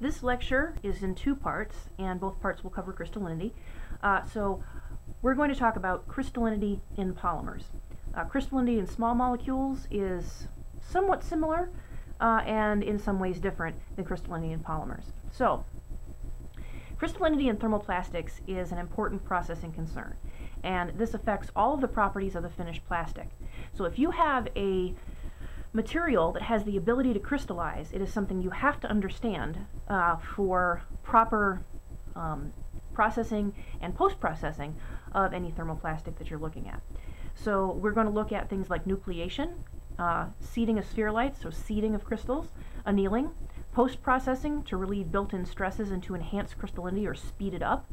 This lecture is in two parts, and both parts will cover crystallinity. So we're going to talk about crystallinity in polymers. Crystallinity in small molecules is somewhat similar and in some ways different than crystallinity in polymers. So crystallinity in thermoplastics is an important processing concern, and this affects all of the properties of the finished plastic. So if you have a material that has the ability to crystallize, it is something you have to understand for proper processing and post-processing of any thermoplastic that you're looking at. So we're going to look at things like nucleation, seeding of spherulites, so seeding of crystals, annealing, post-processing to relieve built-in stresses and to enhance crystallinity or speed it up,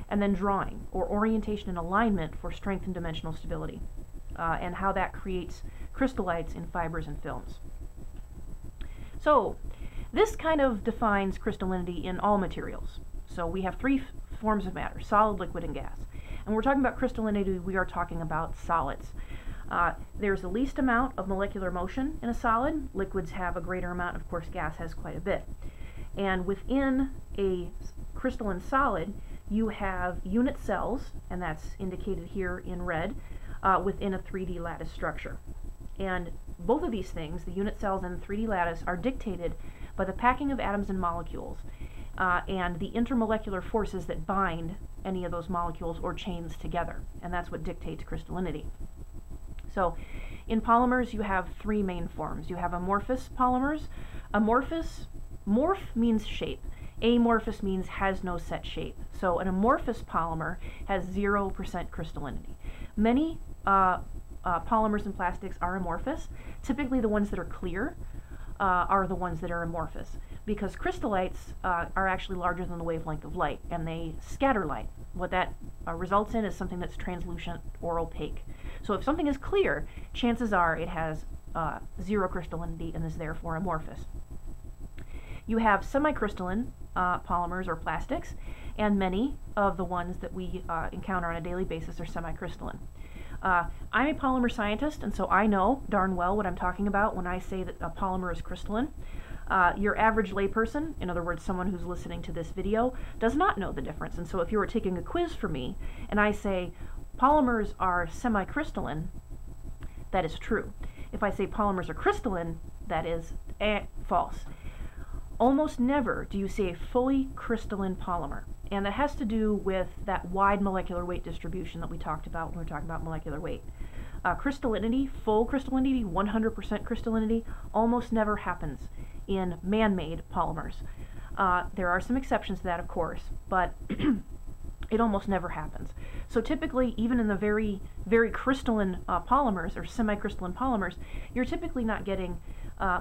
and then drawing, or orientation and alignment for strength and dimensional stability, and how that creates crystallites in fibers and films. So this kind of defines crystallinity in all materials. So we have three forms of matter: solid, liquid, and gas. And when we're talking about crystallinity, we are talking about solids. There's the least amount of molecular motion in a solid. Liquids have a greater amount. Of course, gas has quite a bit. And within a crystalline solid, you have unit cells, and that's indicated here in red, within a 3D lattice structure. And both of these things, the unit cells and the 3D lattice, are dictated by the packing of atoms and molecules and the intermolecular forces that bind any of those molecules or chains together. And that's what dictates crystallinity. So in polymers, you have three main forms. You have amorphous polymers. Amorphous, morph means shape. Amorphous means has no set shape. So an amorphous polymer has 0% crystallinity. Many polymers and plastics are amorphous. Typically the ones that are clear are the ones that are amorphous, because crystallites are actually larger than the wavelength of light, and they scatter light. What that results in is something that's translucent or opaque. So if something is clear, chances are it has 0 crystallinity and is therefore amorphous. You have semicrystalline polymers or plastics, and many of the ones that we encounter on a daily basis are semicrystalline. I'm a polymer scientist, and so I know darn well what I'm talking about when I say that a polymer is crystalline. Your average layperson, in other words, someone who's listening to this video, does not know the difference. And so if you were taking a quiz for me and I say polymers are semicrystalline, that is true. If I say polymers are crystalline, that is false. Almost never do you see a fully crystalline polymer, and that has to do with that wide molecular weight distribution that we talked about when we were talking about molecular weight. Crystallinity, full crystallinity, 100% crystallinity, almost never happens in man-made polymers. There are some exceptions to that, of course, but it almost never happens. So typically, even in the very, very crystalline polymers or semi-crystalline polymers, you're typically not getting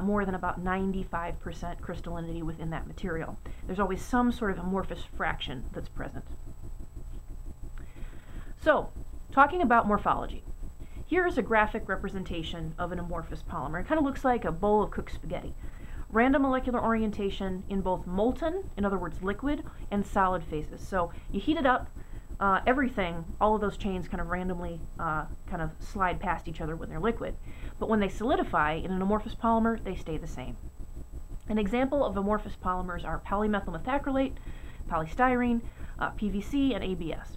more than about 95% crystallinity within that material. There's always some sort of amorphous fraction that's present. So, talking about morphology. Here's a graphic representation of an amorphous polymer. It kind of looks like a bowl of cooked spaghetti. Random molecular orientation in both molten, in other words liquid, and solid phases. So you heat it up, everything, all of those chains kind of randomly kind of slide past each other when they're liquid. But when they solidify in an amorphous polymer, they stay the same. An example of amorphous polymers are polymethyl methacrylate, polystyrene, PVC, and ABS.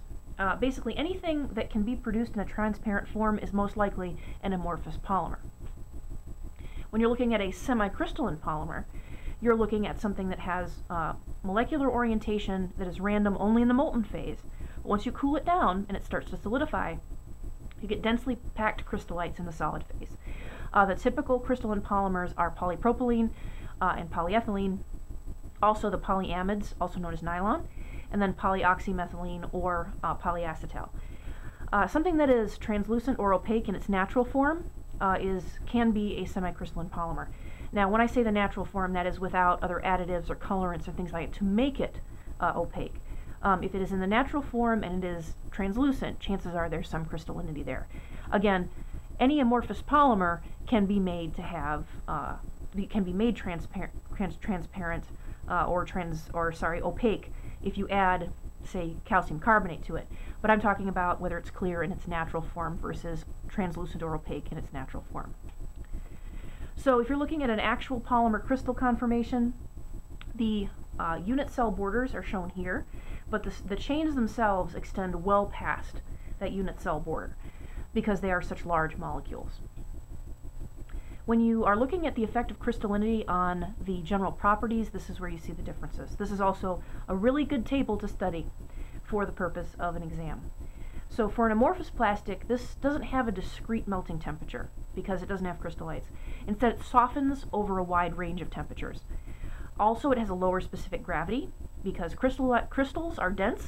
Basically anything that can be produced in a transparent form is most likely an amorphous polymer. When you're looking at a semicrystalline polymer, you're looking at something that has molecular orientation that is random only in the molten phase. But once you cool it down and it starts to solidify, you get densely packed crystallites in the solid phase. The typical crystalline polymers are polypropylene and polyethylene, also the polyamides, also known as nylon, and then polyoxymethylene or polyacetal. Something that is translucent or opaque in its natural form can be a semicrystalline polymer. Now, when I say the natural form, that is without other additives or colorants or things like that to make it opaque. If it is in the natural form and it is translucent, chances are there's some crystallinity there. Again, any amorphous polymer can be made to have transparent or opaque if you add, say, calcium carbonate to it. But I'm talking about whether it's clear in its natural form versus translucent or opaque in its natural form. So if you're looking at an actual polymer crystal conformation, the unit cell borders are shown here, but the chains themselves extend well past that unit cell border because they are such large molecules. When you are looking at the effect of crystallinity on the general properties, this is where you see the differences. This is also a really good table to study for the purpose of an exam. So for an amorphous plastic, this doesn't have a discrete melting temperature because it doesn't have crystallites. Instead, it softens over a wide range of temperatures. Also, it has a lower specific gravity because crystals are dense.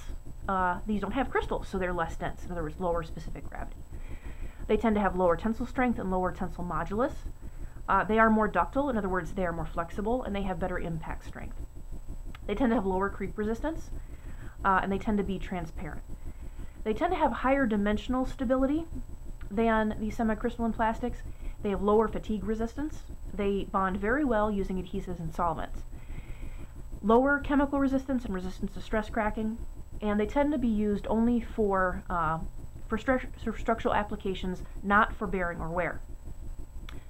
These don't have crystals, so they're less dense. In other words, lower specific gravity. They tend to have lower tensile strength and lower tensile modulus. They are more ductile, in other words, they are more flexible, and they have better impact strength. They tend to have lower creep resistance, and they tend to be transparent. They tend to have higher dimensional stability than the semicrystalline plastics. They have lower fatigue resistance. They bond very well using adhesives and solvents. Lower chemical resistance and resistance to stress cracking, and they tend to be used only for structural applications, not for bearing or wear.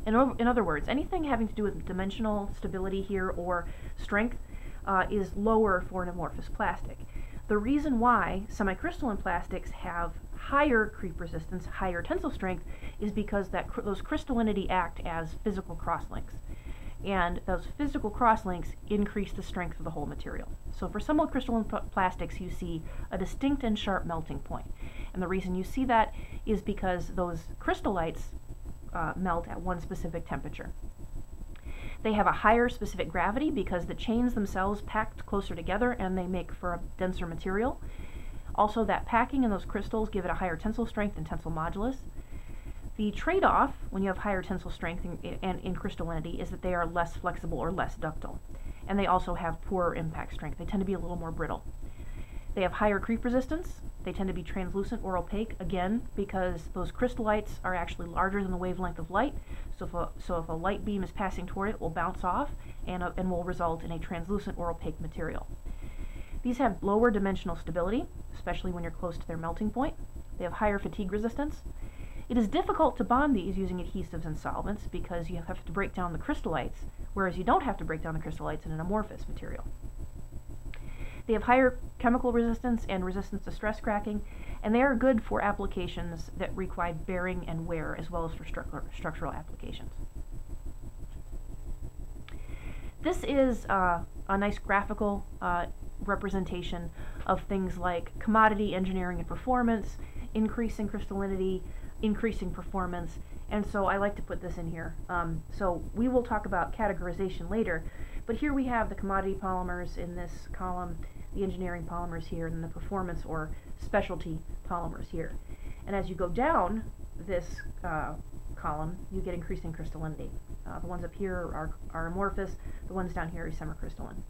In other words, anything having to do with dimensional stability here or strength is lower for an amorphous plastic. The reason why semicrystalline plastics have higher creep resistance, higher tensile strength, is because those crystallinity act as physical crosslinks. And those physical crosslinks increase the strength of the whole material. So for semicrystalline plastics, you see a distinct and sharp melting point. And the reason you see that is because those crystallites melt at one specific temperature. They have a higher specific gravity because the chains themselves packed closer together and they make for a denser material. Also, that packing in those crystals give it a higher tensile strength and tensile modulus. The trade-off when you have higher tensile strength and in crystallinity is that they are less flexible or less ductile. And they also have poorer impact strength. They tend to be a little more brittle. They have higher creep resistance. They tend to be translucent or opaque, again, because those crystallites are actually larger than the wavelength of light. So if a light beam is passing toward it, it will bounce off and will result in a translucent or opaque material. These have lower dimensional stability, especially when you're close to their melting point. They have higher fatigue resistance. It is difficult to bond these using adhesives and solvents because you have to break down the crystallites, whereas you don't have to break down the crystallites in an amorphous material. They have higher chemical resistance and resistance to stress cracking, and they are good for applications that require bearing and wear, as well as for structural applications. This is a nice graphical representation of things like commodity engineering and performance, increasing crystallinity, increasing performance, and so I like to put this in here. So we will talk about categorization later, but here we have the commodity polymers in this column, the engineering polymers here, and the performance or specialty polymers here. And as you go down this column, you get increasing crystallinity. The ones up here are amorphous, the ones down here are semicrystalline.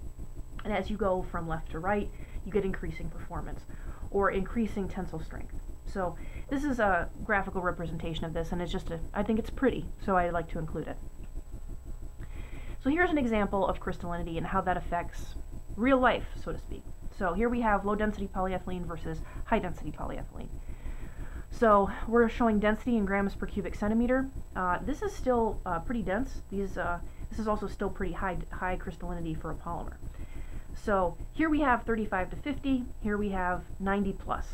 And as you go from left to right, you get increasing performance or increasing tensile strength. So this is a graphical representation of this, and it's just I think it's pretty, so I like to include it. So here's an example of crystallinity and how that affects real life, so to speak. So here we have low density polyethylene versus high density polyethylene. So we're showing density in grams per cubic centimeter. This is still pretty dense. This is also still pretty high crystallinity for a polymer. So here we have 35 to 50, here we have 90 plus.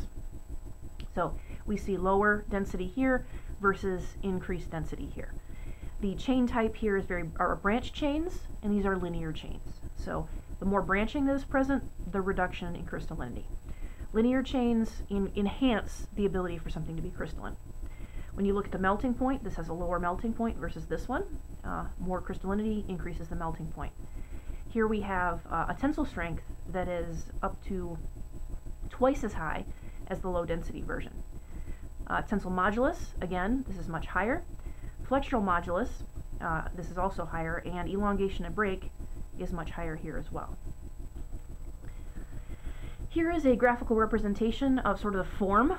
So we see lower density here versus increased density here. The chain type here are branch chains, and these are linear chains. So the more branching that is present, the reduction in crystallinity. Linear chains enhance the ability for something to be crystalline. When you look at the melting point, this has a lower melting point versus this one. More crystallinity increases the melting point. Here we have a tensile strength that is up to twice as high as the low density version. Tensile modulus, again, this is much higher. Flexural modulus, this is also higher, and elongation and break is much higher here as well. Here is a graphical representation of sort of the form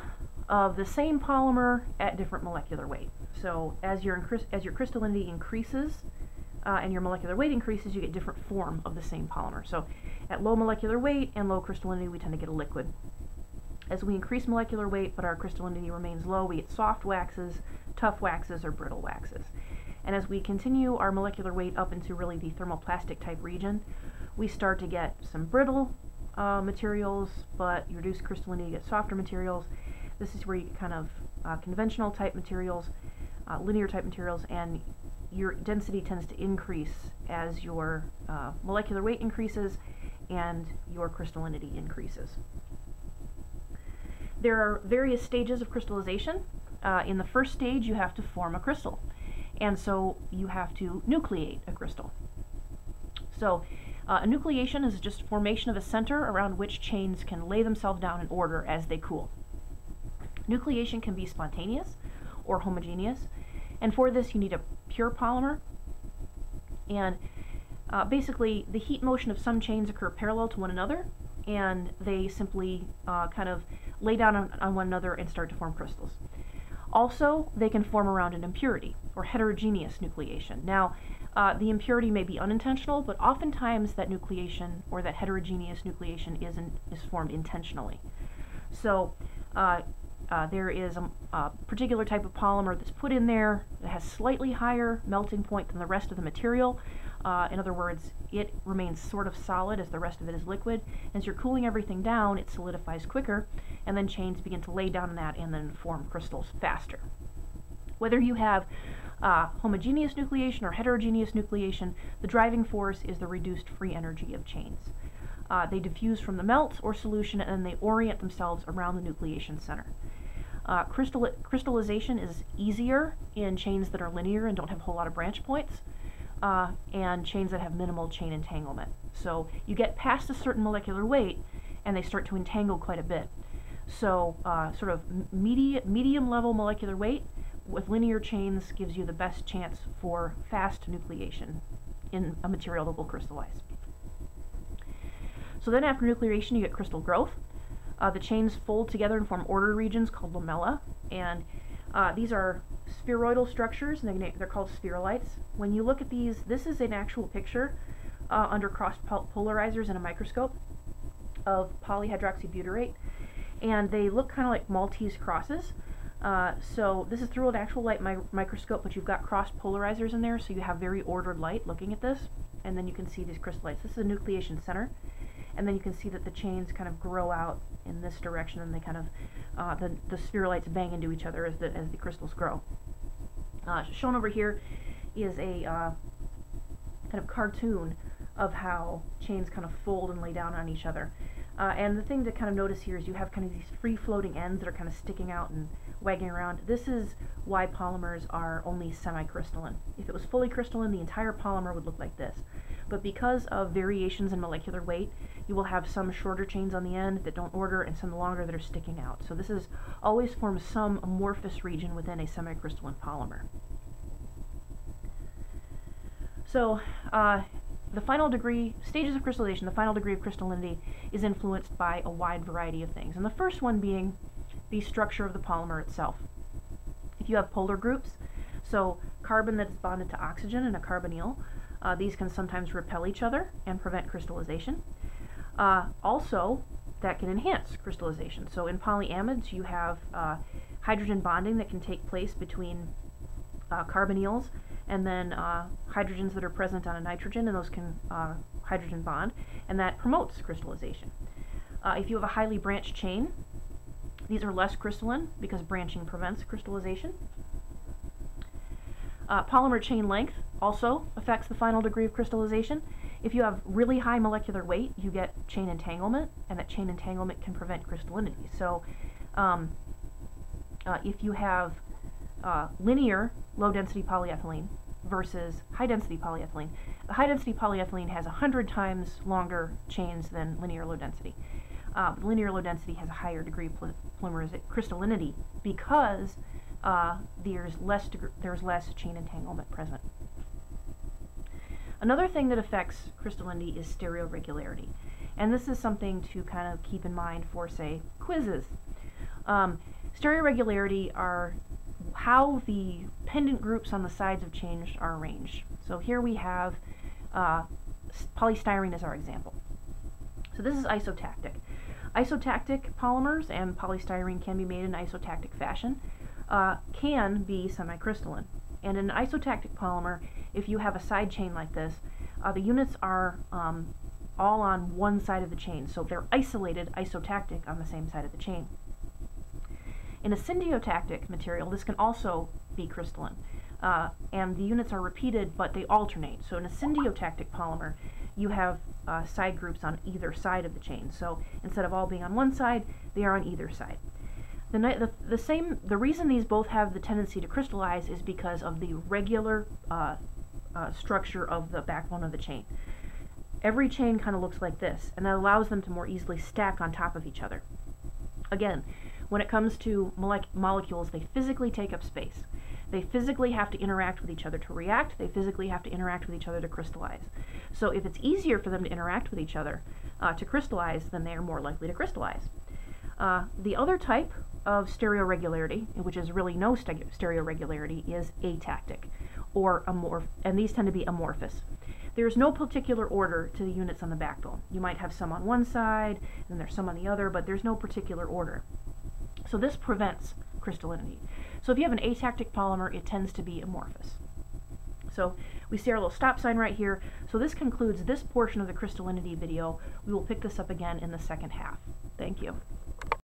of the same polymer at different molecular weight. So as your crystallinity increases and your molecular weight increases, you get different form of the same polymer. So at low molecular weight and low crystallinity, we tend to get a liquid. As we increase molecular weight but our crystallinity remains low, we get soft waxes, tough waxes, or brittle waxes. And as we continue our molecular weight up into really the thermoplastic type region, we start to get some brittle materials, but you reduce crystallinity, you get softer materials. This is where you get kind of conventional type materials, linear type materials, and your density tends to increase as your molecular weight increases and your crystallinity increases. There are various stages of crystallization. In the first stage, you have to form a crystal, and so you have to nucleate a crystal. So nucleation is just formation of a center around which chains can lay themselves down in order as they cool. Nucleation can be spontaneous or homogeneous, and for this you need a pure polymer, and basically the heat motion of some chains occur parallel to one another, and they simply kind of lay down on one another and start to form crystals. Also, they can form around an impurity or heterogeneous nucleation. Now, the impurity may be unintentional, but oftentimes that nucleation or that heterogeneous nucleation is formed intentionally. So there is a particular type of polymer that's put in there that has slightly higher melting point than the rest of the material. In other words, it remains sort of solid as the rest of it is liquid. As you're cooling everything down, it solidifies quicker, and then chains begin to lay down on that and then form crystals faster. Whether you have homogeneous nucleation or heterogeneous nucleation, the driving force is the reduced free energy of chains. They diffuse from the melt or solution, and then they orient themselves around the nucleation center. Crystallization is easier in chains that are linear and don't have a whole lot of branch points, and chains that have minimal chain entanglement. So you get past a certain molecular weight and they start to entangle quite a bit. So sort of medium level molecular weight with linear chains gives you the best chance for fast nucleation in a material that will crystallize. So then after nucleation you get crystal growth. The chains fold together and form ordered regions called lamella, and these are spheroidal structures, and they're called spherulites. When you look at these, this is an actual picture under cross polarizers in a microscope of polyhydroxybutyrate, and they look kind of like Maltese crosses. So this is through an actual light microscope, but you've got cross polarizers in there, so you have very ordered light looking at this, and then you can see these crystallites. This is a nucleation center, and then you can see that the chains kind of grow out in this direction, and they kind of the spherulites bang into each other as the crystals grow. Shown over here is a kind of cartoon of how chains kind of fold and lay down on each other. And the thing to kind of notice here is you have kind of these free-floating ends that are kind of sticking out and wagging around. This is why polymers are only semi-crystalline. If it was fully crystalline, the entire polymer would look like this. But because of variations in molecular weight, you will have some shorter chains on the end that don't order and some longer that are sticking out. So this is always forms some amorphous region within a semi-crystalline polymer. So the final degree, stages of crystallization, the final degree of crystallinity is influenced by a wide variety of things. And the first one being the structure of the polymer itself. If you have polar groups, so carbon that's bonded to oxygen and a carbonyl, these can sometimes repel each other and prevent crystallization. Also, that can enhance crystallization. So in polyamides, you have hydrogen bonding that can take place between carbonyls, and then hydrogens that are present on a nitrogen, and those can hydrogen bond, and that promotes crystallization. If you have a highly branched chain, these are less crystalline because branching prevents crystallization. Polymer chain length also affects the final degree of crystallization. If you have really high molecular weight, you get chain entanglement, and that chain entanglement can prevent crystallinity. So if you have linear low-density polyethylene versus high-density polyethylene, the high-density polyethylene has 100 times longer chains than linear low-density. Linear low-density has a higher degree of crystallinity because there's less chain entanglement present. Another thing that affects crystallinity is stereoregularity, and this is something to kind of keep in mind for, say, quizzes. Stereoregularity are how the pendant groups on the sides of chains are arranged. So here we have polystyrene as our example. So this is isotactic. Isotactic polymers, and polystyrene can be made in isotactic fashion, can be semicrystalline. And in an isotactic polymer, if you have a side chain like this, the units are all on one side of the chain, so they're isolated, isotactic, on the same side of the chain. In a syndiotactic material, this can also be crystalline, and the units are repeated, but they alternate. So in a syndiotactic polymer, you have side groups on either side of the chain. So instead of all being on one side, they are on either side. The reason these both have the tendency to crystallize is because of the regular structure of the backbone of the chain. Every chain kind of looks like this, and that allows them to more easily stack on top of each other. Again, when it comes to molecules, they physically take up space. They physically have to interact with each other to react. They physically have to interact with each other to crystallize. So if it's easier for them to interact with each other to crystallize, then they are more likely to crystallize. The other type of stereoregularity, which is really no stereoregularity, is atactic, or and these tend to be amorphous. There's no particular order to the units on the backbone. You might have some on one side, and there's some on the other, but there's no particular order. So this prevents crystallinity. So if you have an atactic polymer, it tends to be amorphous. So we see our little stop sign right here. So this concludes this portion of the crystallinity video. We will pick this up again in the second half. Thank you.